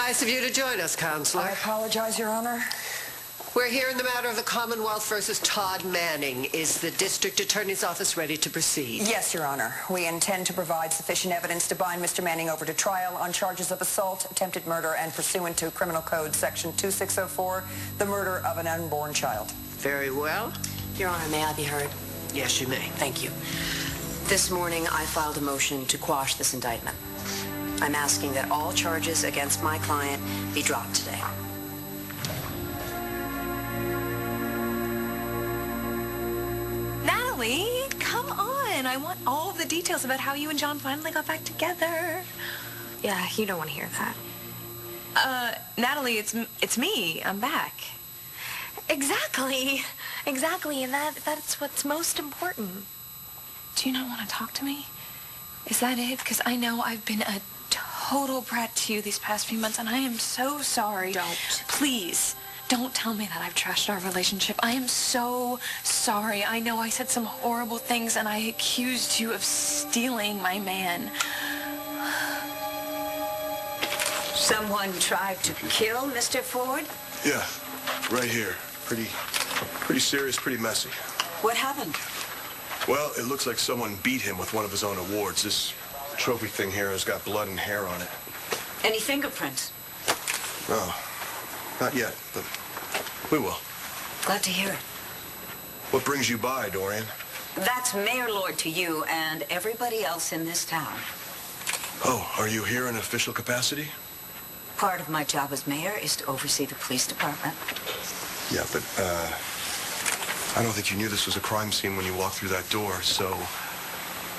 Nice of you to join us, Counselor. I apologize, Your Honor. We're here in the matter of the Commonwealth versus Todd Manning. Is the District Attorney's Office ready to proceed? Yes, Your Honor. We intend to provide sufficient evidence to bind Mr. Manning over to trial on charges of assault, attempted murder, and pursuant to Criminal Code Section 2604, the murder of an unborn child. Very well. Your Honor, may I be heard? Yes, you may. Thank you. This morning, I filed a motion to quash this indictment. I'm asking that all charges against my client be dropped today. Natalie, come on. I want all the details about how you and John finally got back together. Yeah, you don't want to hear that. Natalie, it's me. I'm back. Exactly, and that's what's most important. Do you not want to talk to me? Is that it? Because I know I've been a total brat to you these past few months, and I am so sorry. Don't. Please, don't tell me that I've trashed our relationship. I am so sorry. I know I said some horrible things, and I accused you of stealing my man. Someone tried to kill Mr. Ford? Yeah, right here. Pretty serious, pretty messy. What happened? Well, it looks like someone beat him with one of his own awards. This trophy thing here has got blood and hair on it. Any fingerprints? No, not yet, but we will. Glad to hear it. What brings you by, Dorian? That's Mayor Lord to you and everybody else in this town. Oh, are you here in official capacity? Part of my job as mayor is to oversee the police department. Yeah, but, I don't think you knew this was a crime scene when you walked through that door, so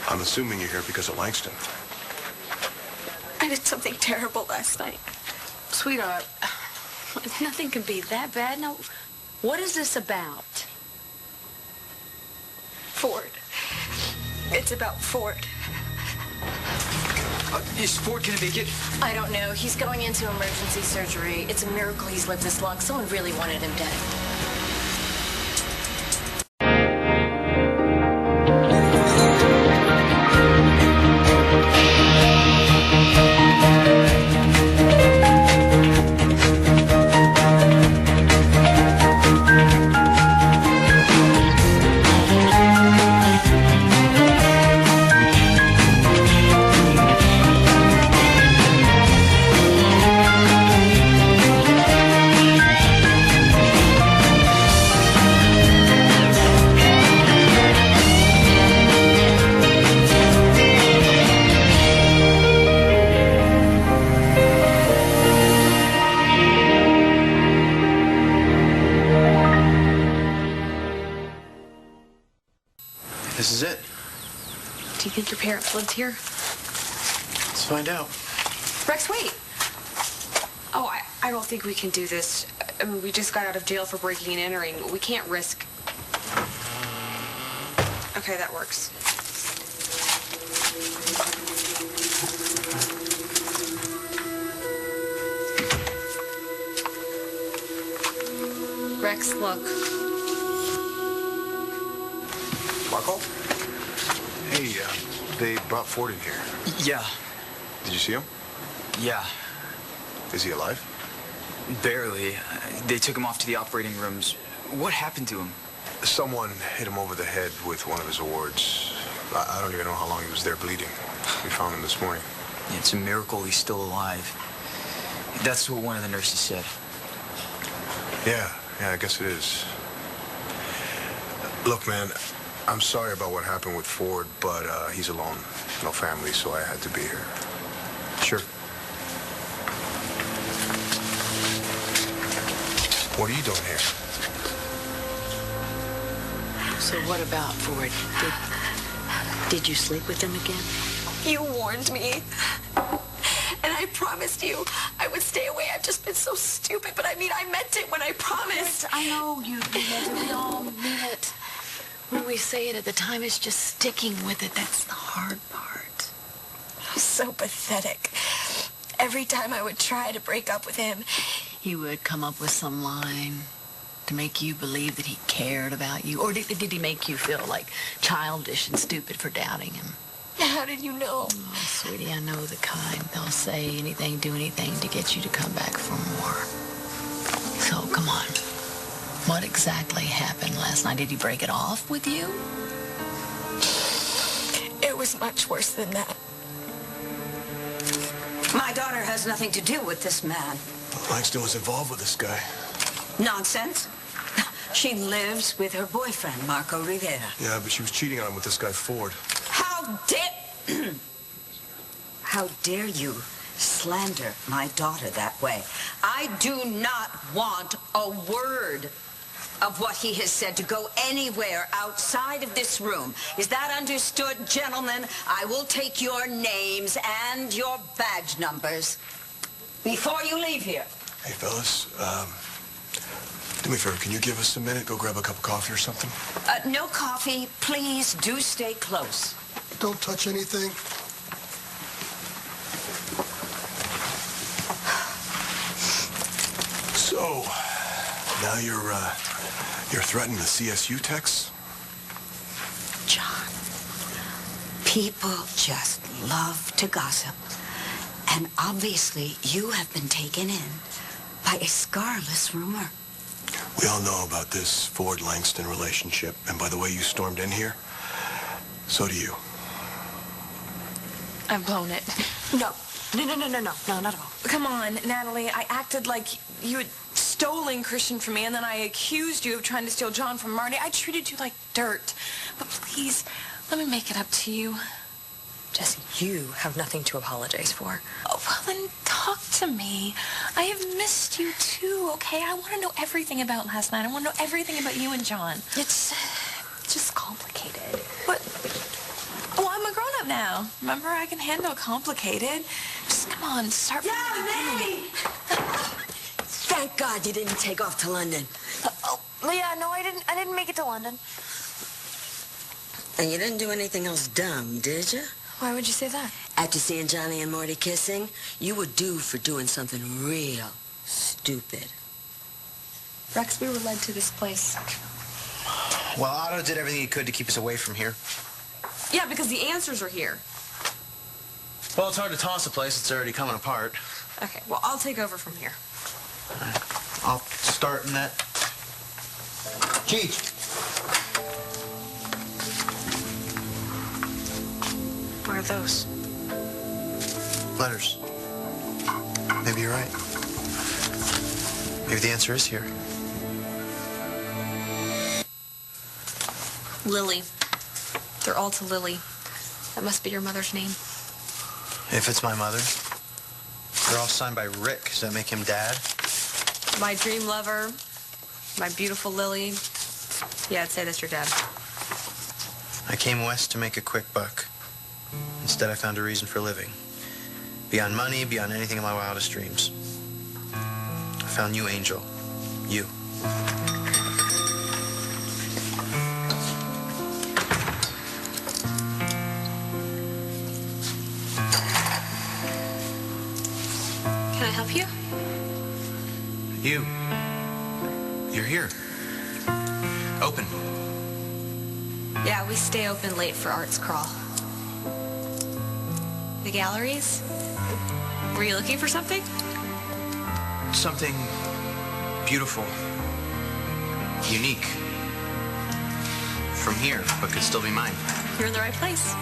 I'm assuming you're here because of Langston. I did something terrible last night. Sweetheart, nothing can be that bad. Now, what is this about? Ford. It's about Ford. Is Ford gonna make it? I don't know. He's going into emergency surgery. It's a miracle he's lived this long. Someone really wanted him dead. This is it. Do you think your parents lived here? Let's find out. Rex, wait. Oh, I don't think we can do this. I mean, we just got out of jail for breaking and entering. We can't risk... Okay, that works. Rex, look. Marco? Hey, they brought Ford in here. Yeah. Did you see him? Yeah. Is he alive? Barely. They took him off to the operating rooms. What happened to him? Someone hit him over the head with one of his awards. I don't even know how long he was there bleeding. We found him this morning. Yeah, it's a miracle he's still alive. That's what one of the nurses said. Yeah, I guess it is. Look, man, I'm sorry about what happened with Ford, but he's alone. No family, so I had to be here. Sure. What are you doing here? So what about Ford? Did you sleep with him again? You warned me. And I promised you I would stay away. I've just been so stupid, but I mean, I meant it when I promised. I know you meant it. We all mean it. When we say it at the time, it's just sticking with it. That's the hard part. So pathetic. Every time I would try to break up with him, He would come up with some line to make you believe that he cared about you. Or did he make you feel like childish and stupid for doubting him? How did you know? Oh, sweetie, I know the kind. They'll say anything, do anything to get you to come back for more. So, come on. What exactly happened last night? Did he break it off with you? It was much worse than that. My daughter has nothing to do with this man. Langston was involved with this guy. Nonsense. She lives with her boyfriend, Marco Rivera. Yeah, but she was cheating on him with this guy, Ford. How dare you slander my daughter that way? I do not want a word of what he has said to go anywhere outside of this room. Is that understood, gentlemen? I will take your names and your badge numbers before you leave here. Hey, fellas, do me a favor. Can you give us a minute? Go grab a cup of coffee or something? No coffee. Please do stay close. Don't touch anything. So, now you're threatening the CSU techs? John, people just love to gossip. And obviously, you have been taken in by a scarless rumor. We all know about this Ford-Langston relationship. And by the way you stormed in here, so do you. I've blown it. No, not at all. Come on, Natalie. I acted like you had stolen Christian from me, and then I accused you of trying to steal John from Marty. I treated you like dirt. But please, let me make it up to you. Jesse, you have nothing to apologize for. Oh, well, then talk to me. I have missed you, too, okay? I want to know everything about last night. I want to know everything about you and John. It's just complicated. What? Oh, I'm a grown-up now. Remember, I can handle complicated. Just come on, start from the beginning. Thank God you didn't take off to London. Yeah, no, I didn't make it to London. And you didn't do anything else dumb, did you? Why would you say that? After seeing Johnny and Morty kissing, you were due for doing something real stupid. Rex, we were led to this place. Well, Otto did everything he could to keep us away from here. Yeah, because the answers are here. Well, it's hard to toss a place that's already coming apart. Okay, well, I'll take over from here. All right. I'll start in that. Cheech. What are those? Letters. Maybe you're right. Maybe the answer is here. Lily. They're all to Lily. That must be your mother's name. If it's my mother. They're all signed by Rick. Does that make him Dad? My dream lover. My beautiful Lily. Yeah, I'd say that's your dad. I came west to make a quick buck. Instead, I found a reason for living. Beyond money, beyond anything in my wildest dreams. I found you, Angel. You. Can I help you? You. You're here. Open. Yeah, we stay open late for Arts Crawl. The galleries? Were you looking for something? Something beautiful. Unique. From here, but could still be mine. You're in the right place.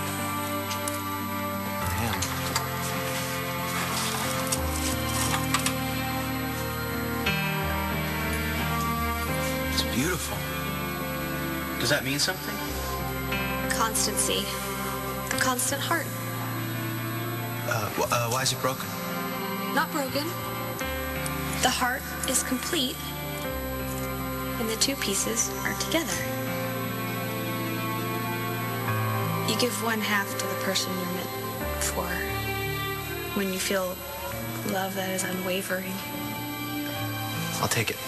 I am. It's beautiful. Does that mean something? Constancy. The constant heart. Why is it broken? Not broken. The heart is complete when the two pieces are together. You give one half to the person you're meant for. When you feel love that is unwavering. I'll take it.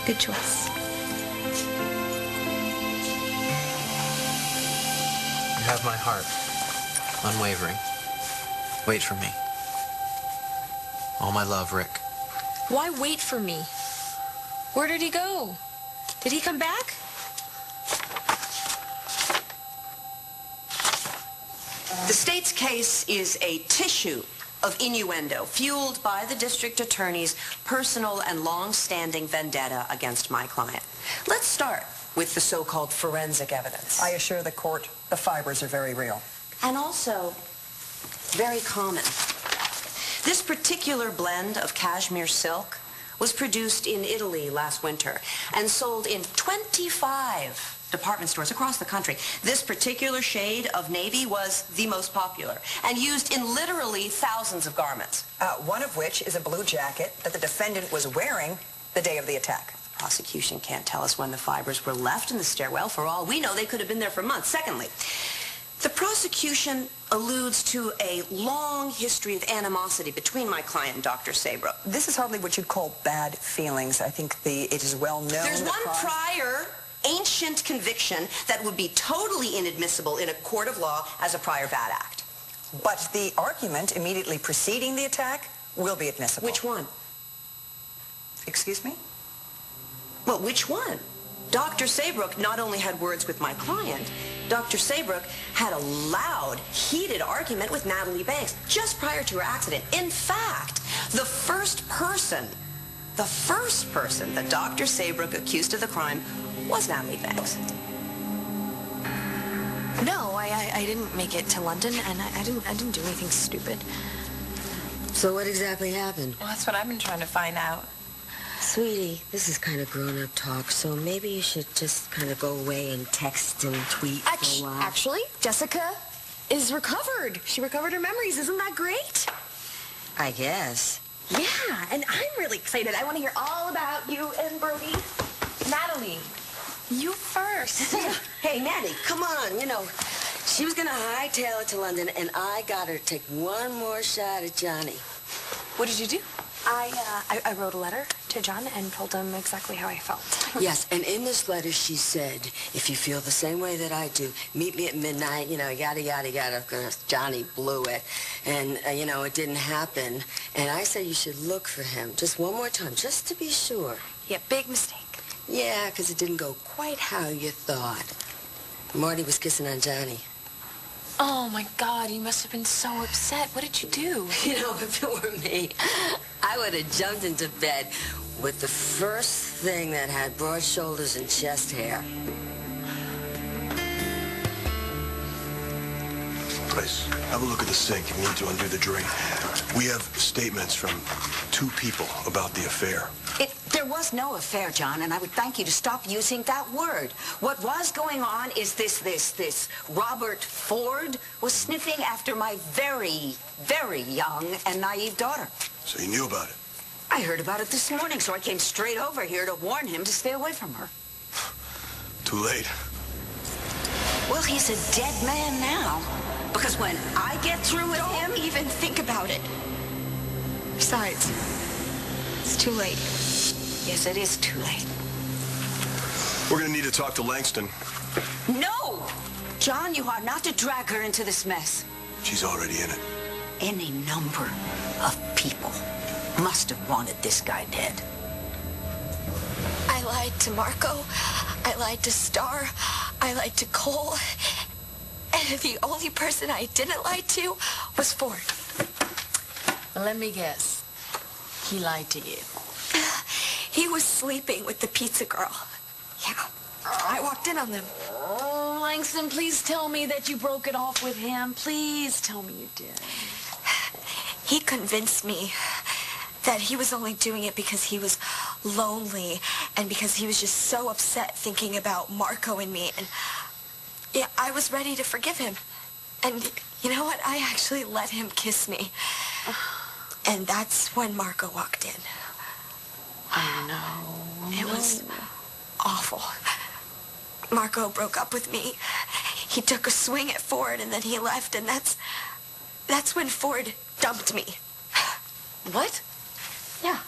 Good choice. You have my heart. Unwavering. Wait for me. All my love, Rick. Why wait for me? Where did he go? Did he come back? The state's case is a tissue of innuendo fueled by the district attorney's personal and long-standing vendetta against my client. Let's start with the so-called forensic evidence. I assure the court the fibers are very real. And also very common. This particular blend of cashmere silk was produced in Italy last winter and sold in 25 department stores across the country. This particular shade of navy was the most popular and used in literally thousands of garments. One of which is a blue jacket that the defendant was wearing the day of the attack. The prosecution can't tell us when the fibers were left in the stairwell. For all we know, they could have been there for months. Secondly, the prosecution alludes to a long history of animosity between my client and Dr. Saybrook. This is hardly what you'd call bad feelings. I think it is well known. There's one prior ancient conviction that would be totally inadmissible in a court of law as a prior bad act. But the argument immediately preceding the attack will be admissible. Which one? Excuse me? Well, which one? Dr. Saybrook not only had words with my client, Dr. Saybrook had a loud, heated argument with Natalie Banks just prior to her accident. In fact, the first person that Dr. Saybrook accused of the crime was Natalie Banks. No, I didn't make it to London, and I didn't do anything stupid. So what exactly happened? Well, that's what I've been trying to find out. Sweetie, this is kind of grown-up talk, so maybe you should just kind of go away and text and tweet for a while. Actually, Jessica is recovered. She recovered her memories. Isn't that great? I guess. Yeah, and I'm really excited. I want to hear all about you and Brody. Natalie, you first. Hey, Natty, come on. You know, she was going to hightail it to London, and I got her to take one more shot at Johnny. What did you do? I wrote a letter to John and told him exactly how I felt. Yes, and in this letter she said, if you feel the same way that I do, meet me at midnight, you know, yada, yada, yada. Of course, Johnny blew it. And, you know, it didn't happen. And I said you should look for him just one more time, just to be sure. Yeah, big mistake. Yeah, because it didn't go quite how you thought. Marty was kissing on Johnny. Oh, my God, you must have been so upset. What did you do? You know, if it were me, I would have jumped into bed with the first thing that had broad shoulders and chest hair. Grace, have a look at the sink. You need to undo the drain. We have statements from 2 people about the affair. There was no affair, John, and I would thank you to stop using that word. What was going on is this Robert Ford was sniffing after my very, very young and naive daughter. So you knew about it? I heard about it this morning, so I came straight over here to warn him to stay away from her. Too late. Well, he's a dead man now, because when I get through with him, Don't even think about it. Besides, it's too late. yes, it is too late. We're going to need to talk to Langston. No! John, you are not to drag her into this mess. She's already in it. Any number of people must have wanted this guy dead. I lied to Marco. I lied to Star. I lied to Cole. And the only person I didn't lie to was Ford. Let me guess. He lied to you. He was sleeping with the pizza girl. Yeah, I walked in on them. Oh, Langston, please tell me that you broke it off with him. Please tell me you did. He convinced me that he was only doing it because he was lonely and because he was just so upset thinking about Marco and me. And yeah, I was ready to forgive him. And you know what? I actually let him kiss me. And that's when Marco walked in. I know. It was awful. Marco broke up with me. He took a swing at Ford and then he left, and that's when Ford dumped me. What? Yeah.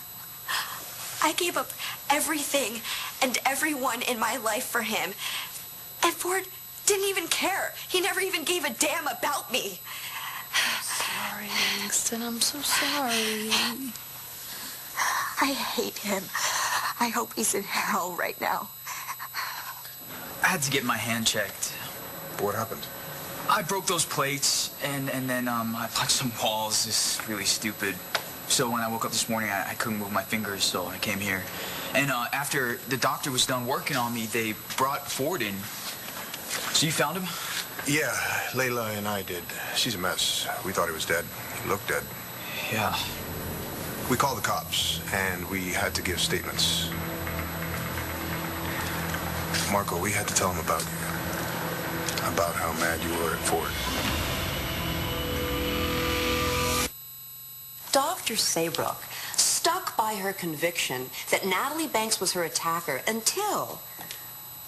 I gave up everything and everyone in my life for him. And Ford didn't even care. He never even gave a damn about me. Sorry, Langston. I'm so sorry. I hate him. I hope he's in hell right now. I had to get my hand checked. What happened? I broke those plates, and then I punched some walls. It's really stupid. So when I woke up this morning, I couldn't move my fingers, so I came here. And after the doctor was done working on me, they brought Ford in. So you found him? Yeah, Layla and I did. She's a mess. We thought he was dead. He looked dead. Yeah. We called the cops, and we had to give statements. Marco, we had to tell him about you. About how mad you were at Ford. Dr. Saybrook stuck by her conviction that Natalie Banks was her attacker until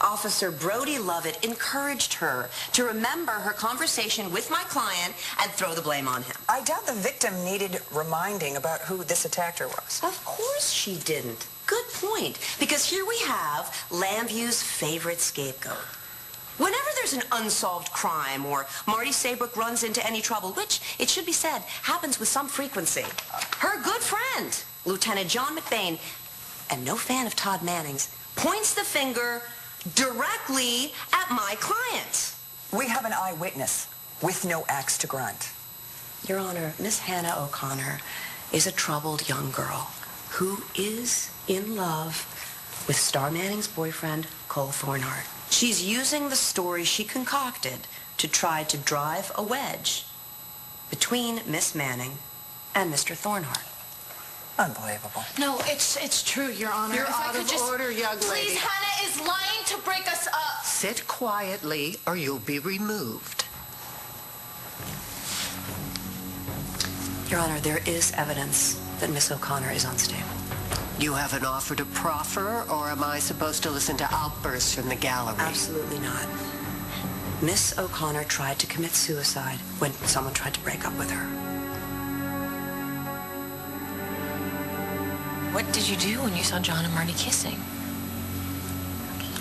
Officer Brody Lovett encouraged her to remember her conversation with my client and throw the blame on him. I doubt the victim needed reminding about who this attacker was. Of course she didn't. Good point. Because here we have Lambview's favorite scapegoat. Whenever there's an unsolved crime or Marty Saybrook runs into any trouble, which, it should be said, happens with some frequency, her good friend, Lieutenant John McBain, and no fan of Todd Manning's, points the finger directly at my client. We have an eyewitness with no axe to grind. Your Honor, Miss Hannah O'Connor is a troubled young girl who is in love with Star Manning's boyfriend, Cole Thornhart. She's using the story she concocted to try to drive a wedge between Miss Manning and Mr. Thornhart. Unbelievable. No, it's true, Your Honor. You're If I out could of just... order, young lady. Please, Hannah is lying to break us up. Sit quietly or you'll be removed. Your Honor, there is evidence that Miss O'Connor is unstable. You have an offer to proffer, or am I supposed to listen to outbursts from the gallery? Absolutely not. Miss O'Connor tried to commit suicide when someone tried to break up with her. What did you do when you saw John and Marty kissing?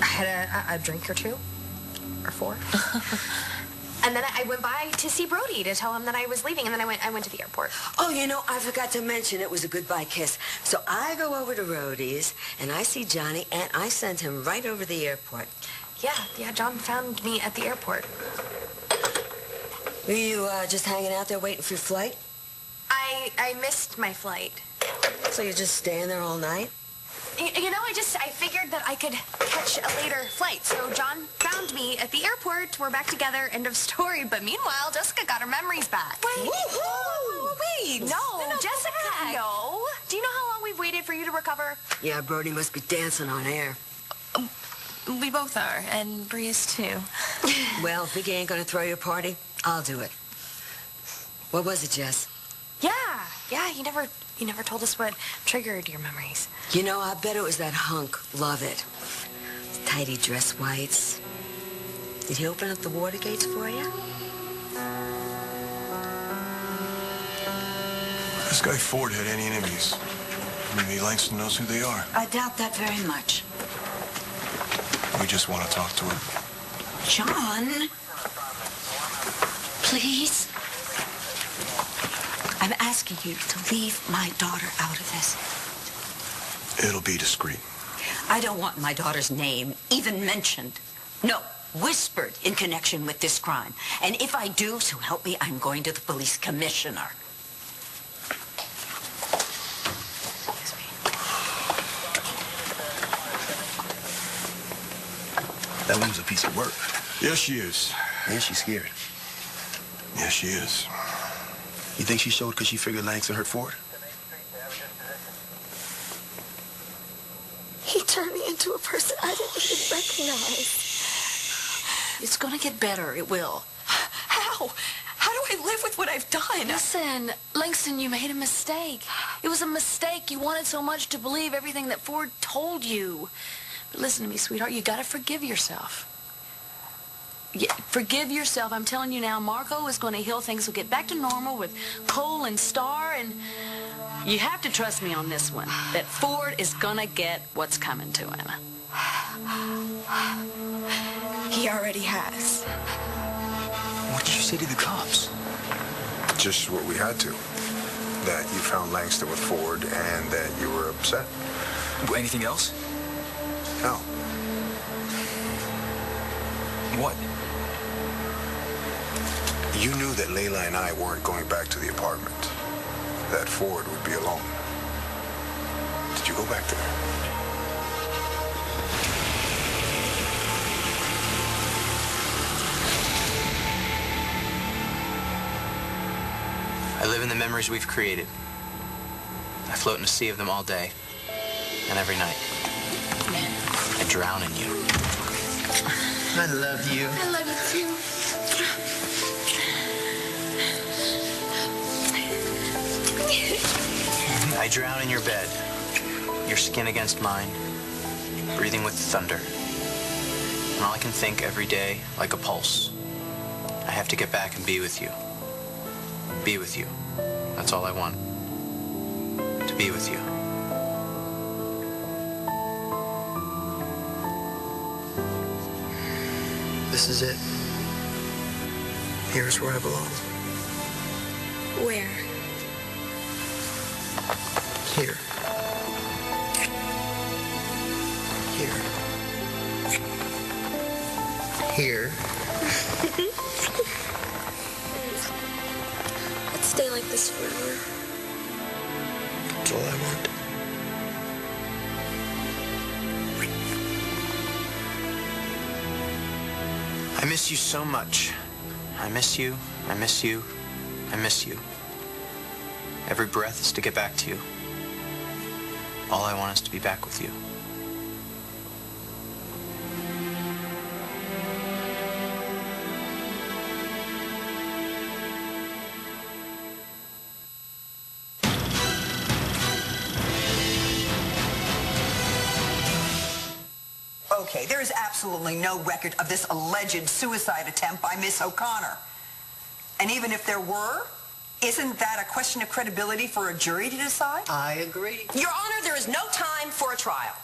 I had a drink or two, or four. And then I went by to see Brody to tell him that I was leaving, and then I went to the airport. Oh, you know, I forgot to mention it was a goodbye kiss. So I go over to Rhodey's, and I see Johnny, and I send him right over the airport. Yeah, John found me at the airport. Were you just hanging out there waiting for your flight? I missed my flight. So you're just staying there all night? You know, I figured that I could catch a later flight. So John found me at the airport. We're back together, end of story. But meanwhile, Jessica got her memories back. Wait, wait. No, Jessica. No. Do you know how long we've waited for you to recover? Yeah, Brody must be dancing on air. We both are, and Bree is too. Well, if Vicky ain't gonna throw your party, I'll do it. What was it, Jess? Yeah, you never told us what triggered your memories. You know, I bet it was that hunk, Lovett. Tidy dress whites. Did he open up the water gates for you? This guy Ford had any enemies. Maybe Langston knows who they are. I doubt that very much. We just want to talk to him. John, please. I'm asking you to leave my daughter out of this. It'll be discreet. I don't want my daughter's name even mentioned. No, whispered in connection with this crime. And if I do, so help me, I'm going to the police commissioner. That woman's a piece of work. Yes, she is. And she's scared. Yes, she is. You think she showed because she figured Langston hurt Ford? He turned me into a person I didn't even recognize. It's gonna get better. It will. How? How do I live with what I've done? Listen, Langston, you made a mistake. It was a mistake. You wanted so much to believe everything that Ford told you. But listen to me, sweetheart. You gotta forgive yourself. Yeah, forgive yourself. I'm telling you now, Marco is going to heal things. We'll get back to normal with Cole and Star, and you have to trust me on this one, that Ford is going to get what's coming to him. He already has. What did you say to the cops? Just what we had to. That you found Langston with Ford and that you were upset. Anything else? No. What? You knew that Layla and I weren't going back to the apartment, that Ford would be alone. Did you go back there? I live in the memories we've created. I float in a sea of them all day and every night. I drown in you. I love you. I love you too. I drown in your bed, your skin against mine, breathing with the thunder. And all I can think every day, like a pulse, I have to get back and be with you. Be with you. That's all I want. To be with you. This is it. Here's where I belong. Where? Here. Here. Here. Let's stay like this forever. That's all I want. I miss you so much. I miss you. I miss you. I miss you. Every breath is to get back to you. All I want is to be back with you. Okay, there is absolutely no record of this alleged suicide attempt by Miss O'Connor. And even if there were, isn't that a question of credibility for a jury to decide? I agree. Your Honor, there is no time for a trial.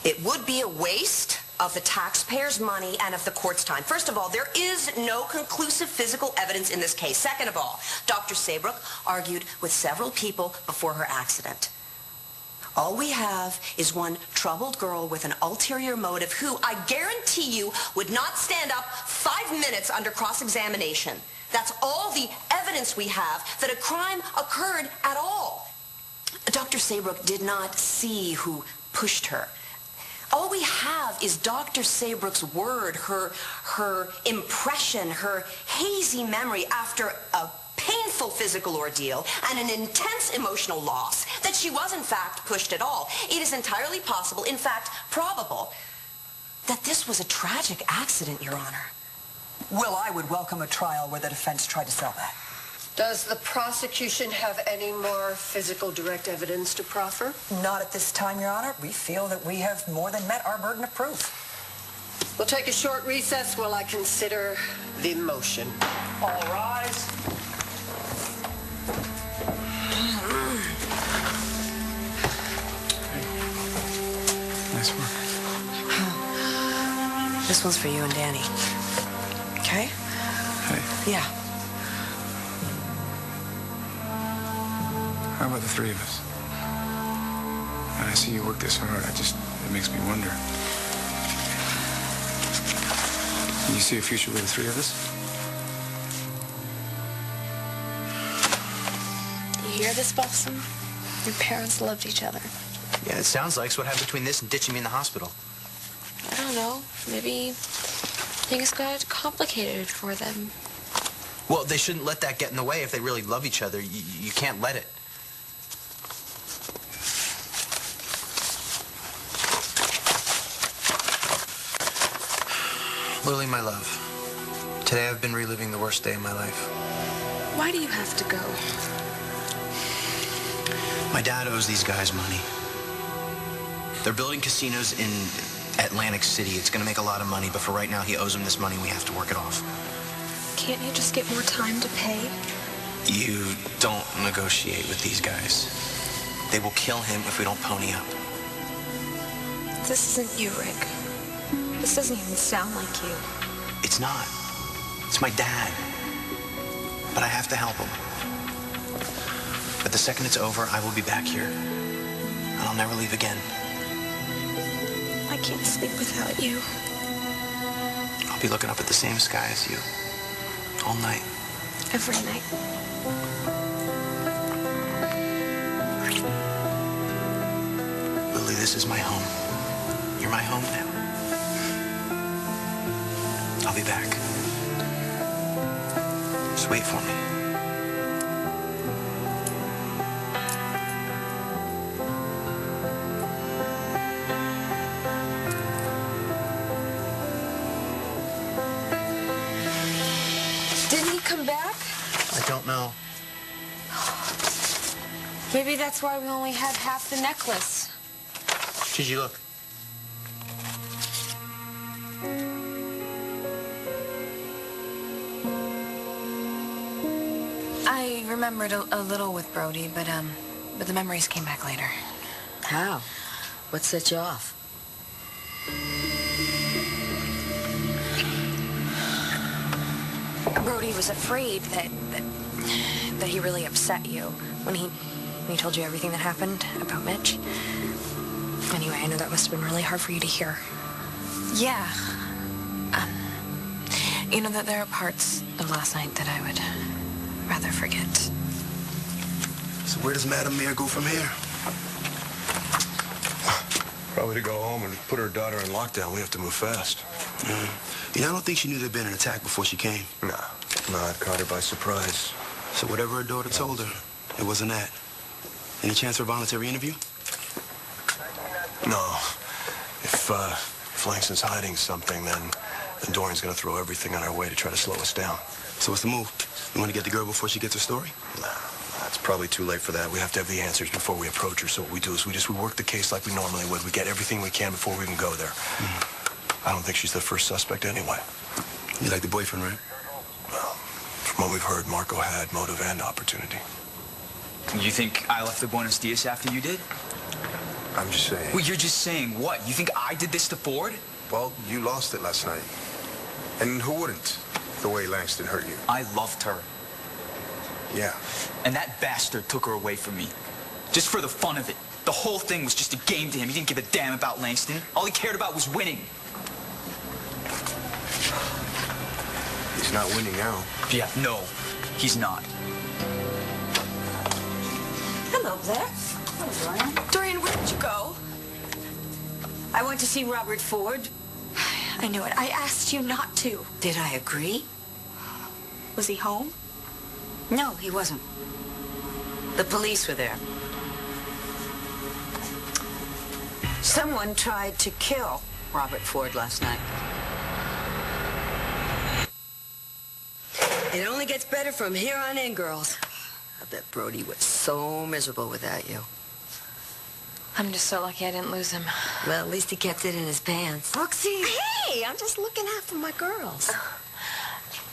It would be a waste of the taxpayers' money and of the court's time. First of all, there is no conclusive physical evidence in this case. Second of all, Dr. Saybrook argued with several people before her accident. All we have is one troubled girl with an ulterior motive who, I guarantee you, would not stand up 5 minutes under cross-examination. That's all the evidence we have that a crime occurred at all. Dr. Saybrook did not see who pushed her. All we have is Dr. Saybrook's word, her impression, her hazy memory after a painful physical ordeal and an intense emotional loss that she was in fact pushed at all. It is entirely possible, in fact probable, that this was a tragic accident, Your Honor. Well, I would welcome a trial where the defense tried to sell that. Does the prosecution have any more physical direct evidence to proffer? Not at this time, Your Honor. We feel that we have more than met our burden of proof. We'll take a short recess while I consider the motion. All rise. Nice work. This one's for you and Danny. Okay? Hey, Yeah. how about the three of us? When I see you work this hard, it makes me wonder. Do you see a future with the three of us? You hear this, Blossom? Your parents loved each other. Yeah, it sounds like. So what happened between this and ditching me in the hospital? I don't know. Maybe things got complicated for them. Well, they shouldn't let that get in the way if they really love each other. You can't let it. Lily, my love, today I've been reliving the worst day of my life. Why do you have to go? My dad owes these guys money. They're building casinos in Atlantic City. It's going to make a lot of money, but for right now, he owes them this money. We have to work it off. Can't you just get more time to pay? You don't negotiate with these guys. They will kill him if we don't pony up. This isn't you, Rick. This doesn't even sound like you. It's not. It's my dad. But I have to help him. But the second it's over, I will be back here. And I'll never leave again. I can't sleep without you. I'll be be looking up at the same sky as you. All night. Every night. Lily, this is my home. You're my home now. I'll be back. Just wait for me. Didn't he come back? I don't know. Maybe that's why we only had half the necklace. Did you look? I remembered a little with Brody, but the memories came back later. How? What set you off? Brody was afraid that he really upset you when he told you everything that happened about Mitch. Anyway, I know that must have been really hard for you to hear. Yeah. You know that there are parts of last night that I would rather forget. So where does Madame Mayor go from here? Probably to go home and put her daughter in lockdown. We have to move fast. You know, I don't think she knew there'd been an attack before she came. No, it caught her by surprise. So whatever her daughter told her, it wasn't that. Any chance for a voluntary interview? No. If Langston's hiding something, then Dorian's gonna throw everything on our way to try to slow us down. So what's the move? You want to get the girl before she gets her story? No, it's probably too late for that. We have to have the answers before we approach her. So what we do is we work the case like we normally would. We get everything we can before we even go there. I don't think she's the first suspect anyway. You like the boyfriend, right? Well, from what we've heard, Marco had motive and opportunity. You think I left the Buenos Dias after you did? I'm just saying. Well, you're just saying what? You think I did this to Ford? Well, you lost it last night. And who wouldn't? The way Langston hurt you. I loved her. Yeah. And that bastard took her away from me. Just for the fun of it. The whole thing was just a game to him. He didn't give a damn about Langston. All he cared about was winning. He's not winning now. Yeah, no, he's not. Hello there. Hello, Dorian. Dorian, where did you go? I went to see Robert Ford. I knew it. I asked you not to. Did I agree? Was he home? No, he wasn't. The police were there. Someone tried to kill Robert Ford last night. It only gets better from here on in, girls. I bet Brody was so miserable without you. I'm just so lucky I didn't lose him. Well, at least he kept it in his pants. Roxy! Hey, I'm just looking after my girls.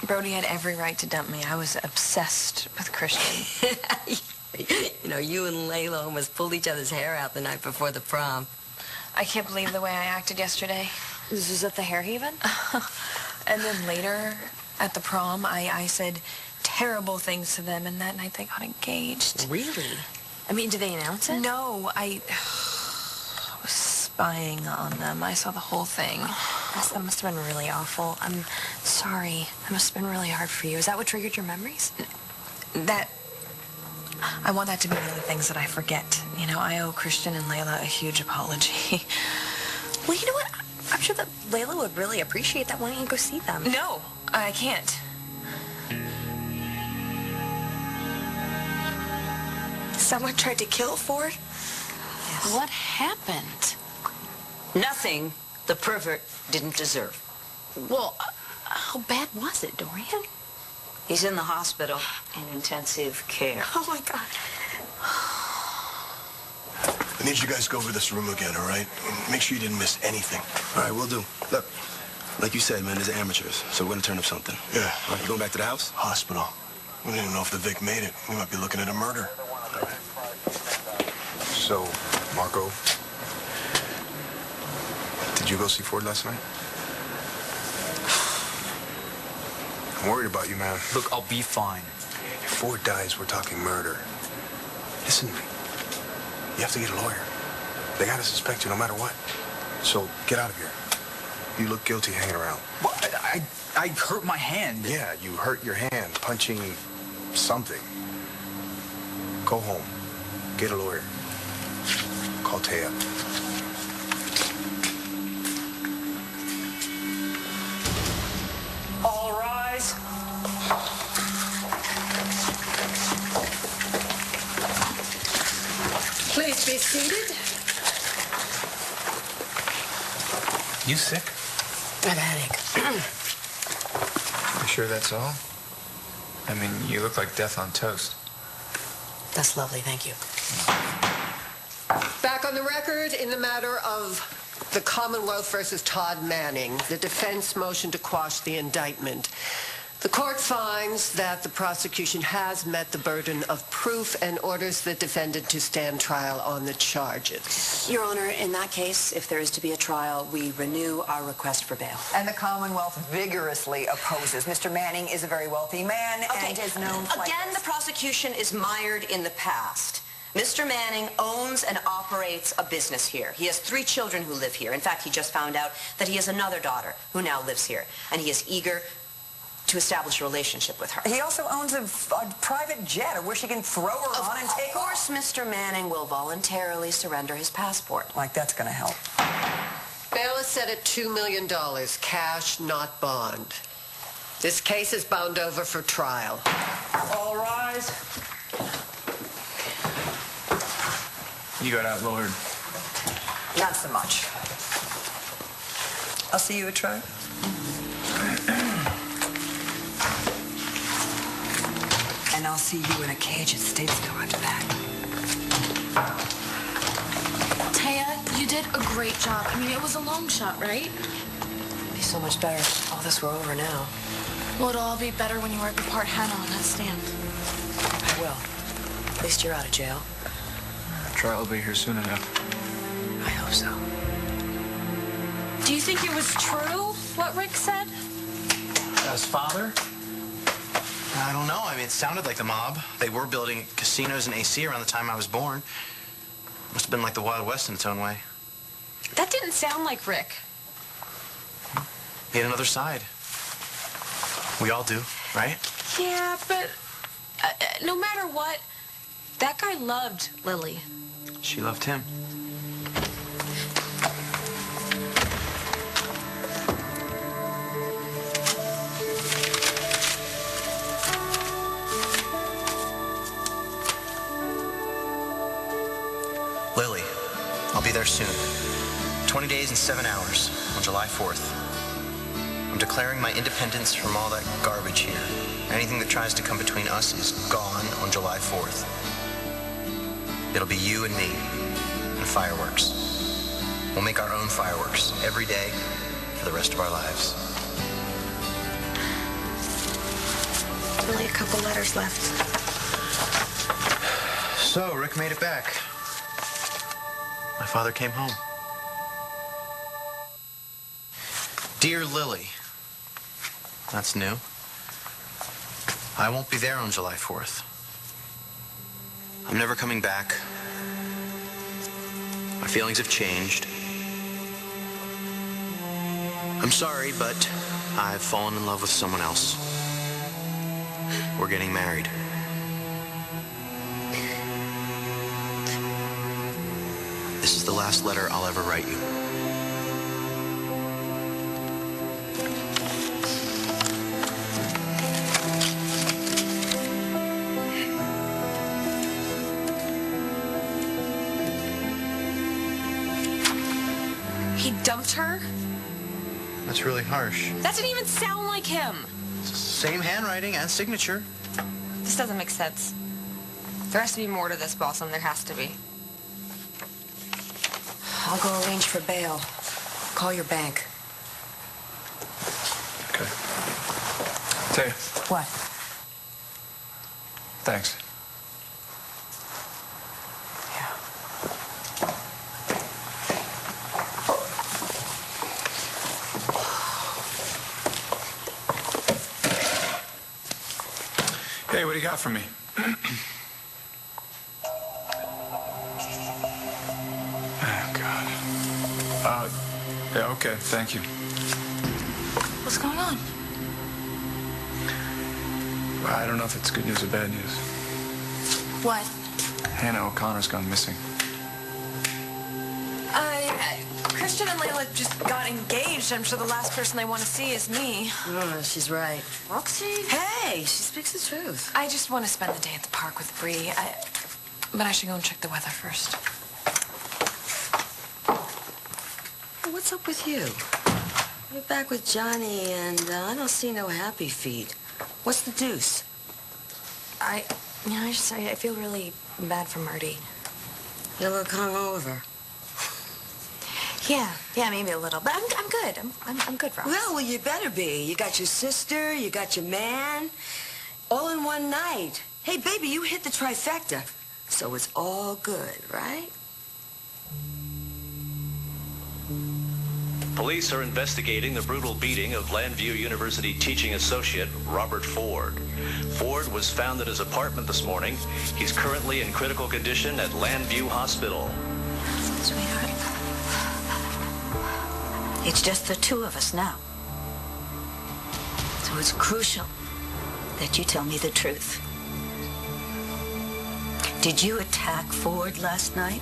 Brody had every right to dump me. I was obsessed with Christian. You know, you and Layla almost pulled each other's hair out the night before the prom. I can't believe the way I acted yesterday. This was at the hair haven? And then later, at the prom, I said terrible things to them, and that night they got engaged. Really? I mean, did they announce it? No, I was spying on them. I saw the whole thing. That must have been really awful. I'm sorry. That must have been really hard for you. Is that what triggered your memories? I want that to be one of the things that I forget. You know, I owe Christian and Layla a huge apology. Well, you know what? I'm sure that Layla would really appreciate that. Why don't you go see them? No, I can't. Someone tried to kill Ford? Yes. What happened? Nothing the pervert didn't deserve. Well, how bad was it, Dorian? He's in the hospital in intensive care. Oh, my God. I need you guys to go over this room again, all right? Make sure you didn't miss anything. All right, we'll do. Look, like you said, man, there's amateurs, so we're gonna turn up something. Yeah. All right, you going back to the house? Hospital. We don't even know if the Vic made it. We might be looking at a murder. All right. So, Marco, did you go see Ford last night? I'm worried about you, man. Look, I'll be fine. If Ford dies, we're talking murder. Listen to me. You have to get a lawyer. They gotta suspect you no matter what. So, get out of here. You look guilty hanging around. Well, I hurt my hand. Yeah, you hurt your hand punching something. Go home. Get a lawyer. Call Taya. All rise. Please be seated. You sick? I have a headache. You sure that's all? I mean, you look like death on toast. That's lovely, thank you. Back on the record in the matter of the Commonwealth versus Todd Manning, the defense motion to quash the indictment. The court finds that the prosecution has met the burden of proof and orders the defendant to stand trial on the charges. Your Honor, in that case, if there is to be a trial, we renew our request for bail. And the Commonwealth vigorously opposes. Mr. Manning is a very wealthy man and is known for... Again, the prosecution is mired in the past. Mr. Manning owns and operates a business here. He has 3 children who live here. In fact, he just found out that he has another daughter who now lives here. And he is eager to establish a relationship with her. He also owns a private jet where she can throw her on and take off. Of course, Mr. Manning will voluntarily surrender his passport. Like that's going to help. Bail is set at $2 million, cash, not bond. This case is bound over for trial. All rise. You got outlawed. Not so much. I'll see you at trial. And I'll see you in a cage at Statesville after that. Taya, you did a great job. I mean, it was a long shot, right? It'd be so much better if all this were over now. Well, it'll all be better when you wipe apart Hannah on that stand. I will. At least you're out of jail. Trial will be here soon enough. I hope so. Do you think it was true, what Rick said? His father? I don't know. I mean, it sounded like the mob. They were building casinos and AC around the time I was born. Must have been like the Wild West in its own way. That didn't sound like Rick. He had another side. We all do, right? Yeah, but no matter what, that guy loved Lily. She loved him. Lily, I'll be there soon. 20 days and 7 hours on July 4th. I'm declaring my independence from all that garbage here. Anything that tries to come between us is gone on July 4th. It'll be you and me and fireworks. We'll make our own fireworks every day for the rest of our lives. Only a couple letters left. So, Rick made it back. My father came home. Dear Lily. That's new. I won't be there on July 4th. I'm never coming back. My feelings have changed. I'm sorry, but I've fallen in love with someone else. We're getting married. This is the last letter I'll ever write you. He dumped her? That's really harsh. That didn't even sound like him. Same handwriting and signature. This doesn't make sense. There has to be more to this, Blossom. There has to be. I'll go arrange for bail. Call your bank. Okay. Tay, What? thanks. Hey, what do you got for me? Oh, God. Yeah, okay, thank you. What's going on? Well, I don't know if it's good news or bad news. What? Hannah O'Connor's gone missing. Christian and Layla just got engaged. I'm sure the last person they want to see is me. Oh, she's right. Roxy? Hey, she speaks the truth. I just want to spend the day at the park with Bree. But I should go and check the weather first. What's up with you? You're back with Johnny, and I don't see no happy feet. What's the deuce? I feel really bad for Marty. You look hungover. Yeah, maybe a little, but I'm good. I'm good, Rox. Well, you better be. You got your sister, you got your man, all in one night. Hey, baby, you hit the trifecta, so it's all good, right? Police are investigating the brutal beating of Landview University teaching associate Robert Ford. Ford was found at his apartment this morning. He's currently in critical condition at Landview Hospital. Sweetheart, it's just the two of us now. So it's crucial that you tell me the truth. Did you attack Ford last night?